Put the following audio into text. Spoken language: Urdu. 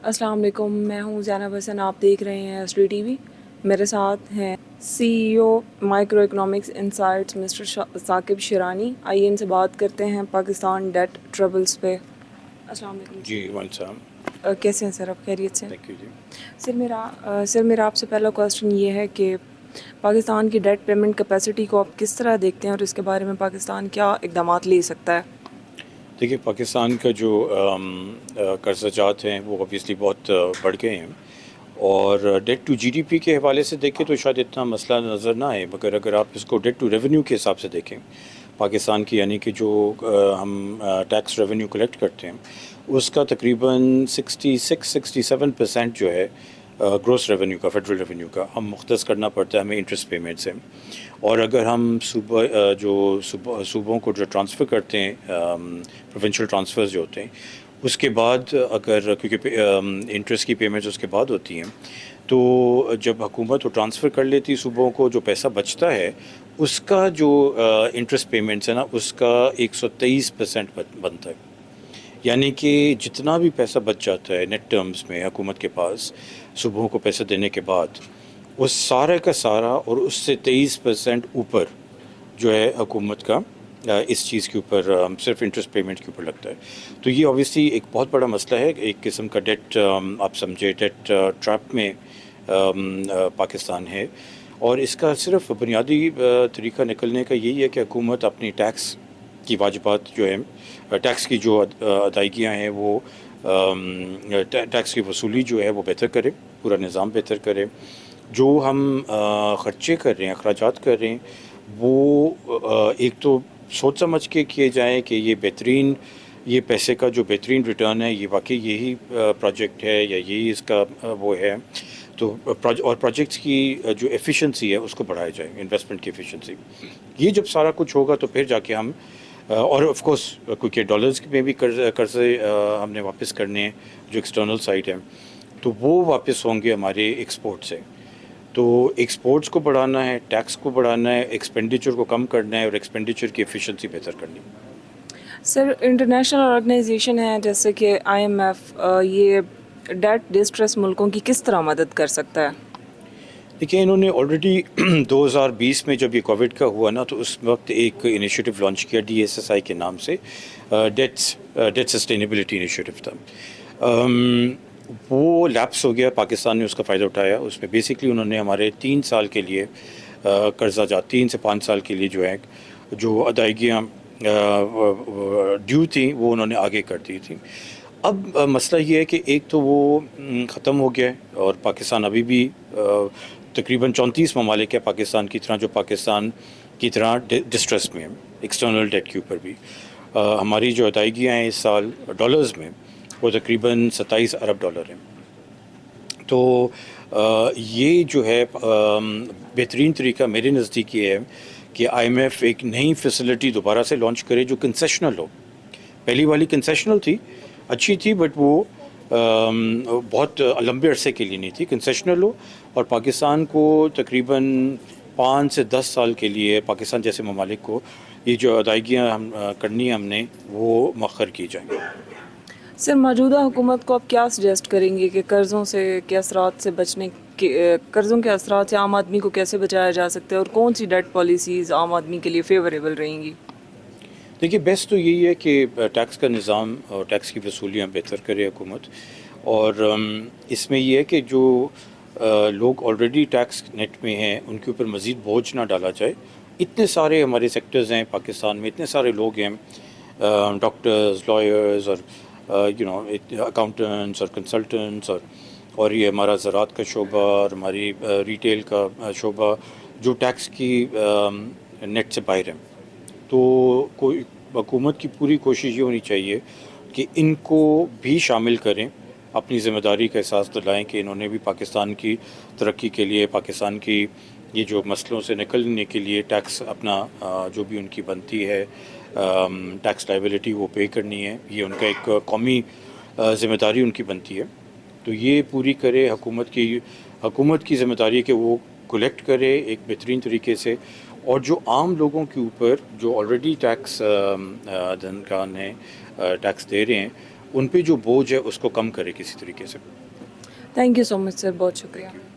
السلام علیکم، میں ہوں زینب حسن، آپ دیکھ رہے ہیں ایس ڈی ٹی وی۔ میرے ساتھ ہیں C E O micro economics insights mister Saqib Sherani. آئیے ان سے بات کرتے ہیں پاکستان ڈیٹ ٹربلز پہ۔ السلام علیکم جی وعلیکم السلام۔ کیسے ہیں سر آپ؟ خیریت سے؟ تھینک یو جی۔ سر میرا آپ سے پہلا کویسچن یہ ہے کہ پاکستان کی ڈیٹ پیمنٹ کیپیسٹی کو آپ کس طرح دیکھتے ہیں اور اس کے بارے میں پاکستان کیا اقدامات لے سکتا ہے؟ دیکھیے پاکستان کا جو قرضہ جات ہیں وہ اوبیسلی بہت بڑھ گئے ہیں، اور debt to G D P کے حوالے سے دیکھیں تو شاید اتنا مسئلہ نظر نہ آئے، مگر اگر آپ اس کو ڈیٹ ٹو ریونیو کے حساب سے دیکھیں پاکستان کی، یعنی کہ جو ہم ٹیکس ریونیو کلیکٹ کرتے ہیں اس کا تقریباً 66-67% جو ہے گروس ریونیو کا، فیڈرل ریونیو کا ہم مختص کرنا پڑتا ہے ہمیں انٹرسٹ پیمنٹ سے۔ اور اگر ہم صوبوں کو جو ٹرانسفر کرتے ہیں، پروونشل ٹرانسفرز جو ہوتے ہیں، اس کے بعد اگر کیونکہ انٹرسٹ کی پیمنٹس اس کے بعد ہوتی ہیں، تو جب حکومت وہ ٹرانسفر کر لیتی صوبوں کو، جو پیسہ بچتا ہے اس کا جو انٹرسٹ پیمنٹس ہے نا، اس کا 123% بنتا ہے۔ یعنی کہ جتنا بھی پیسہ بچ جاتا ہے نیٹ ٹرمز میں حکومت کے پاس صوبوں کو پیسہ دینے کے بعد، وہ سارا کا سارا اور اس سے 23% اوپر جو ہے حکومت کا اس چیز کے اوپر صرف انٹرسٹ پیمنٹ کے اوپر لگتا ہے۔ تو یہ اوبیسلی ایک بہت بڑا مسئلہ ہے، ایک قسم کا ڈیٹ آپ سمجھے ڈیٹ ٹریپ میں پاکستان ہے۔ اور اس کا صرف بنیادی طریقہ نکلنے کا یہی ہے کہ حکومت اپنی ٹیکس کی واجبات جو ہے، ٹیکس کی جو ادائیگیاں ہیں وہ ٹیکس کی وصولی جو ہے وہ بہتر کرے، پورا نظام بہتر کرے۔ جو ہم خرچے کر رہے ہیں، اخراجات کر رہے ہیں، وہ ایک تو سوچ سمجھ کے کیے جائیں کہ یہ بہترین، یہ پیسے کا جو بہترین ریٹرن ہے یہ واقعی یہی پروجیکٹ ہے یا یہی اس کا وہ ہے، تو اور پروجیکٹس کی جو ایفیشنسی ہے اس کو بڑھایا جائے، انویسٹمنٹ کی ایفیشنسی۔ یہ جب سارا کچھ ہوگا تو پھر جا کے ہم اور آف کورس کیونکہ ڈالرز میں بھی قرضے ہم نے واپس کرنے ہیں جو ایکسٹرنل سائڈ ہے، تو وہ واپس ہوں گے ہمارے ایکسپورٹ سے۔ تو ایکسپورٹس کو بڑھانا ہے، ٹیکس کو بڑھانا ہے، ایکسپینڈیچر کو کم کرنا ہے اور ایکسپینڈیچر کی ایفیشنسی بہتر کرنی ہے۔ سر انٹرنیشنل آرگنائزیشن ہے جیسے کہ آئی ایم ایف، یہ ڈیٹ ڈسٹریس ملکوں کی کس طرح مدد کر سکتا ہے؟ دیکھیں انہوں نے آلریڈی 2020 میں جب یہ کووڈ کا ہوا نا، تو اس وقت ایک انیشیٹو لانچ کیا DSSI کے نام سے، ڈیٹ سسٹینیبلٹی انیشیٹو تھا۔ وہ لیپس ہو گیا، پاکستان نے اس کا فائدہ اٹھایا۔ اس میں بیسکلی انہوں نے ہمارے 3 سال کے لیے قرضہ جات، 3 سے 5 سال کے لیے جو ہے جو ادائیگیاں ڈیو تھیں وہ انہوں نے آگے کر دی تھیں۔ اب مسئلہ یہ ہے کہ ایک تو وہ ختم ہو گیا ہے، اور پاکستان ابھی بھی تقریباً 34 ممالک ہے پاکستان کی طرح جو پاکستان کی طرح ڈسٹریس میں ہیں، ایکسٹرنل ڈیٹ کے اوپر بھی۔ ہماری جو ادائیگیاں ہیں اس سال ڈالرز میں وہ تقریباً 27 ارب ڈالر ہیں۔ تو یہ جو ہے بہترین طریقہ میرے نزدیک یہ ہے کہ آئی ایم ایف ایک نئی فیسلٹی دوبارہ سے لانچ کرے جو کنسیشنل ہو۔ پہلی والی کنسیشنل تھی، اچھی تھی، بٹ وہ بہت لمبے عرصے کے لیے نہیں تھی، کنسیشنل ہو، اور پاکستان کو تقریباً 5 سے 10 سال کے لیے پاکستان جیسے ممالک کو یہ جو ادائیگیاں ہم کرنی ہیں ہم نے وہ مؤخر کی جائیں۔ سر موجودہ حکومت کو آپ کیا سجیسٹ کریں گے کہ قرضوں کے اثرات سے بچنے کے، قرضوں کے اثرات سے عام آدمی کو کیسے بچایا جا سکتا ہے، اور کون سی ڈیٹ پالیسیز عام آدمی کے لیے فیوریبل رہیں گی؟ دیکھیے بیسٹ تو یہی ہے کہ ٹیکس کا نظام اور ٹیکس کی وصولیاں بہتر کرے حکومت، اور اس میں یہ ہے کہ جو لوگ آلریڈی ٹیکس نیٹ میں ہیں ان کے اوپر مزید بوجھ نہ ڈالا جائے۔ اتنے سارے ہمارے سیکٹرز ہیں پاکستان میں، اتنے سارے لوگ ہیں، ڈاکٹرز، لائرز، اور اکاؤنٹنٹس اور کنسلٹنٹس، اور یہ ہمارا زراعت کا شعبہ اور ہماری ریٹیل کا شعبہ جو ٹیکس کی نیٹ سے باہر ہیں۔ تو کوئی حکومت کی پوری کوشش یہ ہونی چاہیے کہ ان کو بھی شامل کریں، اپنی ذمہ داری کا احساس دلائیں کہ انہوں نے بھی پاکستان کی ترقی کے لیے، پاکستان کی یہ جو مسئلوں سے نکلنے کے لیے ٹیکس اپنا جو بھی ان کی بنتی ہے ٹیکس لائبلٹی وہ پے کرنی ہے، یہ ان کا ایک قومی ذمہ داری ان کی بنتی ہے۔ تو یہ پوری کرے حکومت کی ذمہ داری ہے کہ وہ کلیکٹ کرے ایک بہترین طریقے سے، اور جو عام لوگوں کے اوپر جو آلریڈی ٹیکس دہندگان ہیں، ٹیکس دے رہے ہیں، ان پہ جو بوجھ ہے اس کو کم کرے کسی طریقے سے. تھینک یو سو مچ سر، بہت شکریہ.